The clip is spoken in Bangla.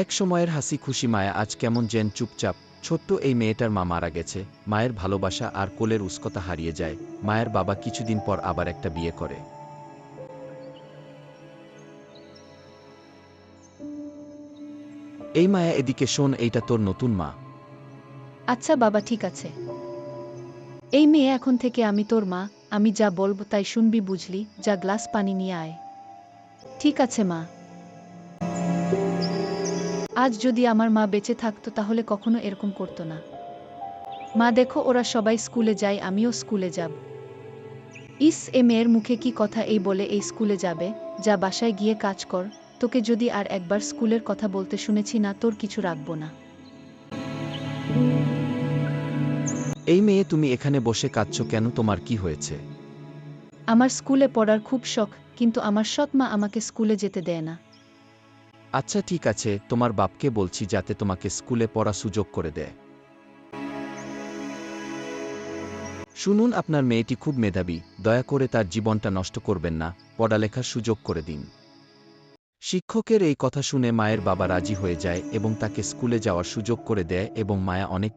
এক সময়ের হাসি খুশি মায়া আজ কেমন যেন চুপচাপ। ছোট্ট এই মেয়েটার মা মারা গেছে, মায়ের ভালোবাসা আর কোলের উষ্কতা হারিয়ে যায়। মায়ের বাবা কিছুদিন পর আবার একটা বিয়ে করে। এই মায়া, এদিকে শোন, এইটা তোর নতুন মা। আচ্ছা বাবা, ঠিক আছে। এই মেয়ে এখন থেকে আমি তোর মা। আমি যা বলবো তাই শুনবি, বুঝলি? যা, গ্লাস পানি নিয়ে আয়। ঠিক আছে মা। আজ যদি আমার মা বেঁচে থাকতো তাহলে কখনো এরকম করতো না। মা দেখো, ওরা সবাই স্কুলে যায়, আমিও স্কুলে যাব। ইস, এ মেয়ের মুখে কি কথা! এই বলে এই স্কুলে যাবে? যা, বাসায় গিয়ে কাজ কর। তোকে যদি আর একবার স্কুলের কথা বলতে শুনেছি না, তোর কিছু রাখবো না। এই মেয়ে, তুমি এখানে বসে কাঁদছো কেন? তোমার কি হয়েছে? আমার স্কুলে পড়ার খুব শখ, কিন্তু আমার সৎ মা আমাকে স্কুলে যেতে দেয় না। আচ্ছা ঠিক আছে, তোমার বাপকে বলছি যাতে তোমাকে স্কুলে পড়া সুযোগ করে দেয়। শুনুন, আপনার মেয়েটি খুব মেধাবী, দয়া করে তার জীবনটা নষ্ট করবেন না, পড়ালেখার সুযোগ করে দিন। শিক্ষকের এই কথা শুনে মায়ের বাবা রাজি হয়ে যায় এবং তাকে স্কুলে যাওয়ার সুযোগ করে দেয় এবং মায়া অনেক